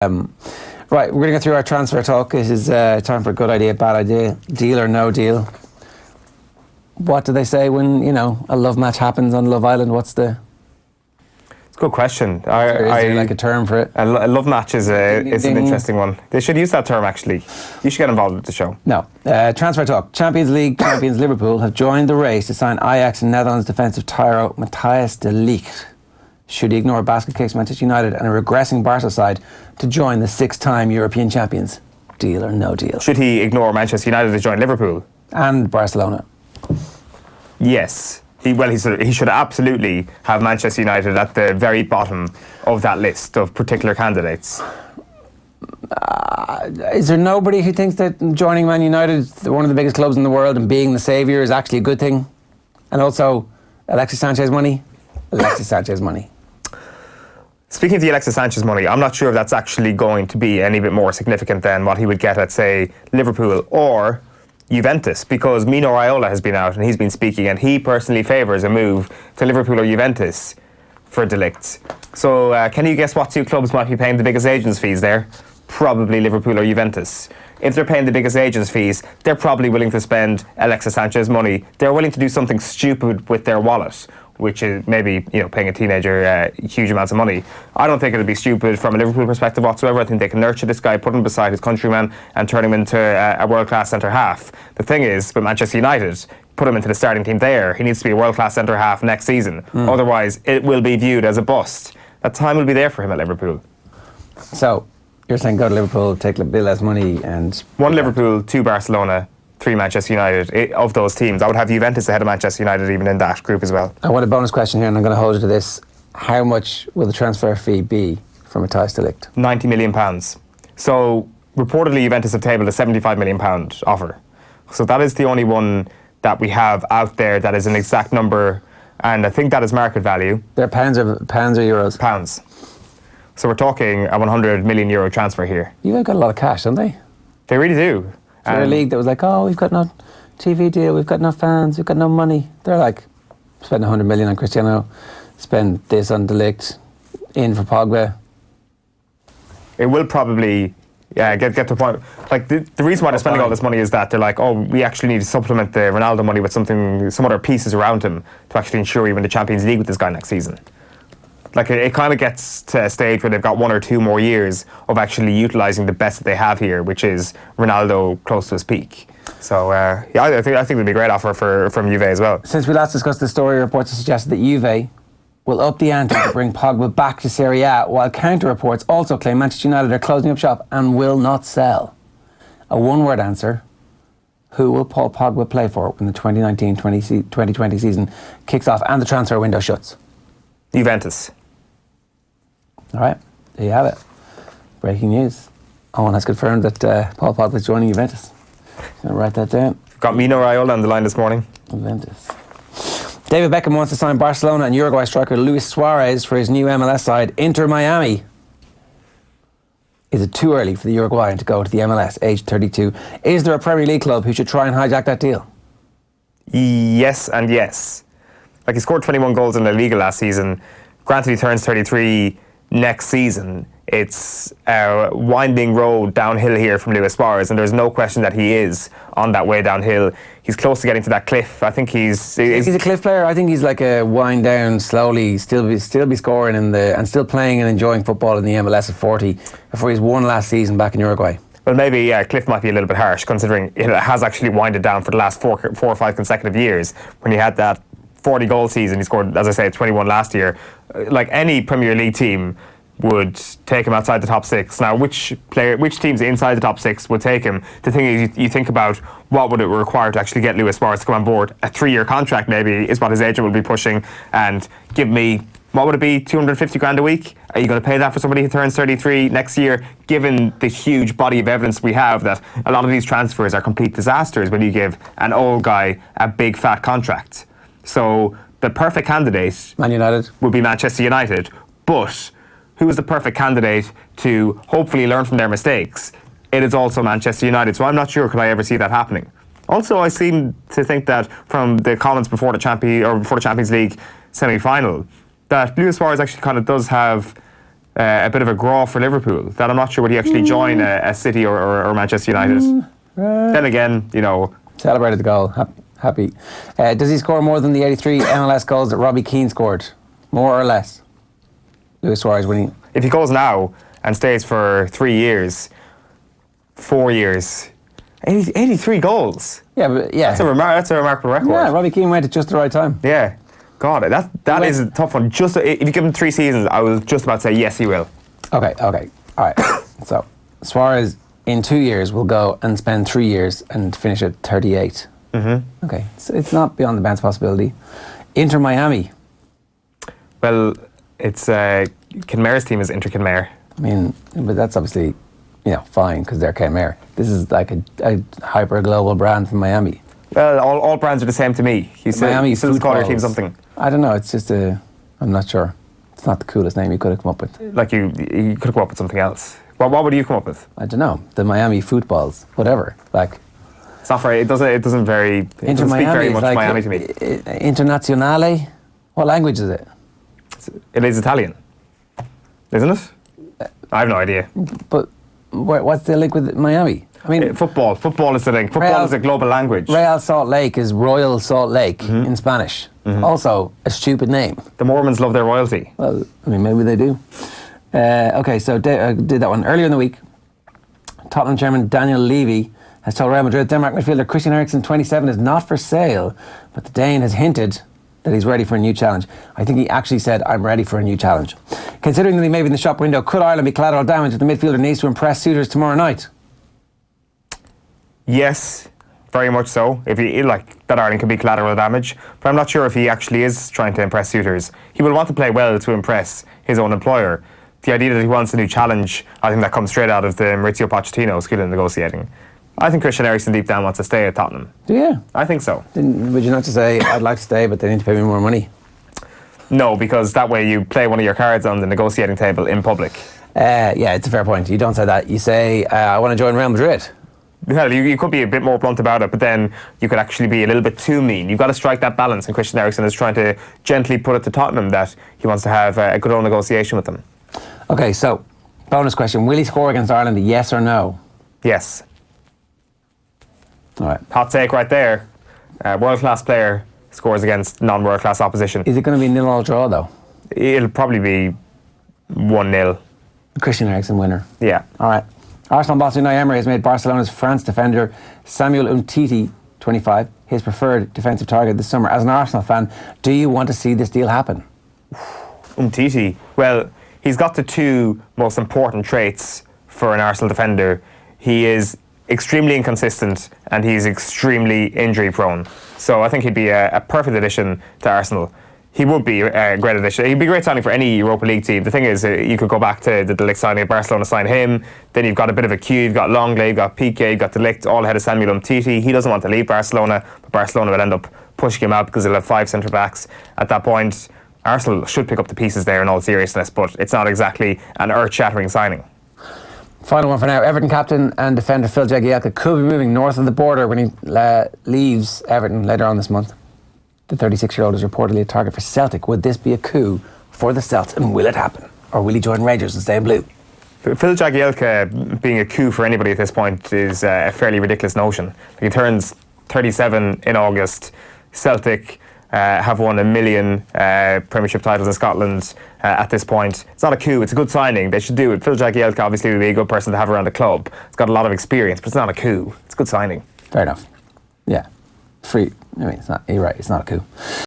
Right, we're going to go through our transfer talk. It is time for a good idea, bad idea, deal or no deal. What do they say when, a love match happens on Love Island? It's a good question. Is there like a term for it? A love match is an interesting one. They should use that term, actually. You should get involved with the show. No. Transfer talk. Champions League champions Liverpool have joined the race to sign Ajax and Netherlands defensive tyro Matthijs de Light. Should he ignore basket kicks Manchester United and a regressing Barca side to join the six-time European champions? Deal or no deal? Should he ignore Manchester United to join Liverpool? And Barcelona? Yes. He should absolutely have Manchester United at the very bottom of that list of particular candidates. Is there nobody who thinks that joining Man United, one of the biggest clubs in the world, and being the saviour is actually a good thing? And also, Alexis Sanchez money? Alexis Sanchez money. Speaking of the Alexis Sanchez money, I'm not sure if that's actually going to be any bit more significant than what he would get at, say, Liverpool or Juventus, because Mino Raiola has been out and he's been speaking, and he personally favours a move to Liverpool or Juventus for De Ligt. So can you guess what two clubs might be paying the biggest agents' fees there? Probably Liverpool or Juventus. If they're paying the biggest agents' fees, they're probably willing to spend Alexis Sanchez money. They're willing to do something stupid with their wallet, which is maybe paying a teenager huge amounts of money. I don't think it'd be stupid from a Liverpool perspective whatsoever. I think they can nurture this guy, put him beside his countryman, and turn him into a world-class centre-half. The thing is, with Manchester United, put him into the starting team there. He needs to be a world-class centre-half next season. Otherwise, it will be viewed as a bust. That time will be there for him at Liverpool. So, you're saying go to Liverpool, take a bit less money, and... One Liverpool, two Barcelona, three Manchester United. Of those teams, I would have Juventus ahead of Manchester United even in that group as well. I want a bonus question here, and I'm going to hold you to this. How much will the transfer fee be for Matthijs de Light? £90 million. So reportedly Juventus have tabled a £75 million offer. So that is the only one that we have out there that is an exact number, and I think that is market value. They're pounds or euros? Pounds. So we're talking a €100 million transfer here. You've got a lot of cash, don't they? They really do. They're a league that was like, we've got no TV deal, we've got no fans, we've got no money. They're like, spend 100 million on Cristiano, spend this on De Ligt, in for Pogba. It will probably get to a point. Like the reason why they're spending all this money is that they're like, we actually need to supplement the Ronaldo money with some other pieces around him to actually ensure we win the Champions League with this guy next season. Like it kind of gets to a stage where they've got 1 or 2 more years of actually utilising the best that they have here, which is Ronaldo close to his peak. So I think it'd be a great offer from Juve as well. Since we last discussed the story, reports have suggested that Juve will up the ante to bring Pogba back to Serie A, while counter reports also claim Manchester United are closing up shop and will not sell. A one-word answer: who will Paul Pogba play for when the 2019-2020 season kicks off and the transfer window shuts? Juventus. All right, there you have it. Breaking news. Owen has confirmed that Paul Pogba is joining Juventus. I'm going to write that down. Got Mino Raiola on the line this morning. Juventus. David Beckham wants to sign Barcelona and Uruguay striker Luis Suarez for his new MLS side, Inter Miami. Is it too early for the Uruguayan to go to the MLS, aged 32? Is there a Premier League club who should try and hijack that deal? Yes and yes. Like, he scored 21 goals in La Liga last season. Granted, he turns 33 next season. It's a winding road downhill here from Luis Suarez, and there's no question that he is on that way downhill. He's close to getting to that cliff. I think he's a cliff player. I think he's like a wind down slowly, still be scoring and still playing and enjoying football in the MLS at 40 before he's won last season back in Uruguay. Well, maybe cliff might be a little bit harsh, considering it has actually winded down for the last four or five consecutive years. When he had that 40 goal season, he scored, as I say, 21 last year. Like any Premier League team would take him outside the top 6. Now, which teams inside the top 6 would take him? The thing is, you think about what would it require to actually get Luis Suarez to come on board. A 3-year contract maybe is what his agent will be pushing, and give me, what would it be, 250 grand a week? Are you going to pay that for somebody who turns 33 next year, given the huge body of evidence we have that a lot of these transfers are complete disasters when you give an old guy a big fat contract? So the perfect candidate Man United would be Manchester United, but who is the perfect candidate to hopefully learn from their mistakes? It is also Manchester United. So I'm not sure could I ever see that happening. Also, I seem to think that from the comments before the Champions League semi-final, that Luis Suarez actually kind of does have a bit of a graw for Liverpool. That I'm not sure would he actually join a City or Manchester United. Then again, you know, celebrated the goal. Happy. Does he score more than the 83 MLS goals that Robbie Keane scored? More or less? Luis Suarez winning. If he goes now and stays for 3 years, 4 years, 83 goals. Yeah, but yeah. That's a remarkable record. Yeah, Robbie Keane went at just the right time. Yeah. God, that is a tough one. Just if you give him 3 seasons, I was just about to say yes, he will. Okay. All right. So Suarez in 2 years will go and spend 3 years and finish at 38. Mm-hmm. Okay, so it's not beyond the bounds possibility. Inter Miami. Well, it's Kenmare's team is Inter Kenmare. I mean, but that's obviously, fine because they're Kenmare. This is like a hyper global brand from Miami. Well, all brands are the same to me. You still call your team something. I don't know. It's just I'm not sure. It's not the coolest name you could have come up with. Like you could have come up with something else. What would you come up with? I don't know. The Miami footballs, whatever. Like. It's not very. It doesn't speak very much like Miami to me. Internazionale. What language is it? It is Italian, isn't it? I have no idea. But what's the link with Miami? I mean, football. Football is the link. Football is a global language. Real Salt Lake is Royal Salt Lake in Spanish. Mm-hmm. Also, a stupid name. The Mormons love their royalty. Well, I mean, maybe they do. Okay, so I did that one earlier in the week. Tottenham chairman Daniel Levy has told Real Madrid Denmark midfielder Christian Eriksen, 27, is not for sale, but the Dane has hinted that he's ready for a new challenge. I think he actually said, I'm ready for a new challenge. Considering that he may be in the shop window, could Ireland be collateral damage if the midfielder needs to impress suitors tomorrow night? Yes, very much so. If he that Ireland could be collateral damage, but I'm not sure if he actually is trying to impress suitors. He will want to play well to impress his own employer. The idea that he wants a new challenge, I think that comes straight out of the Maurizio Pochettino skill in negotiating. I think Christian Eriksen deep down wants to stay at Tottenham. Do you? I think so. Would you not just say, I'd like to stay, but they need to pay me more money? No, because that way you play one of your cards on the negotiating table in public. Yeah, it's a fair point. You don't say that. You say, I want to join Real Madrid. Well, you could be a bit more blunt about it, but then you could actually be a little bit too mean. You've got to strike that balance, and Christian Eriksen is trying to gently put it to Tottenham that he wants to have a good old negotiation with them. Okay, so, bonus question. Will he score against Ireland, yes or no? Yes. All right. Hot take right there. World-class player scores against non-world-class opposition. Is it going to be a 0-0 draw, though? It'll probably be 1-0. Christian Eriksen winner. Yeah. All right. Arsenal boss Unai Emery has made Barcelona's France defender Samuel Umtiti, 25, his preferred defensive target this summer. As an Arsenal fan, do you want to see this deal happen? Umtiti, well, he's got the two most important traits for an Arsenal defender. He is extremely inconsistent and he's extremely injury prone. So I think he'd be a perfect addition to Arsenal. He would be a great addition. He'd be a great signing for any Europa League team. The thing is, you could go back to the De Ligt signing of Barcelona, sign him. Then you've got a bit of a queue. You've got Longley, you've got Piqué, you've got De Ligt, all ahead of Samuel Umtiti. He doesn't want to leave Barcelona, but Barcelona will end up pushing him out because they'll have 5 centre-backs. At that point, Arsenal should pick up the pieces there in all seriousness, but it's not exactly an earth-shattering signing. Final one for now. Everton captain and defender Phil Jagielka could be moving north of the border when he leaves Everton later on this month. The 36-year-old is reportedly a target for Celtic. Would this be a coup for the Celts, and will it happen? Or will he join Rangers and stay in blue? Phil Jagielka being a coup for anybody at this point is a fairly ridiculous notion. He turns 37 in August. Celtic have won 1 million Premiership titles in Scotland at this point. It's not a coup, it's a good signing. They should do it. Phil Jagielka obviously would be a good person to have around the club. He's got a lot of experience, but it's not a coup. It's a good signing. Fair enough. Yeah. Free. I mean, it's not. You're right. It's not a coup.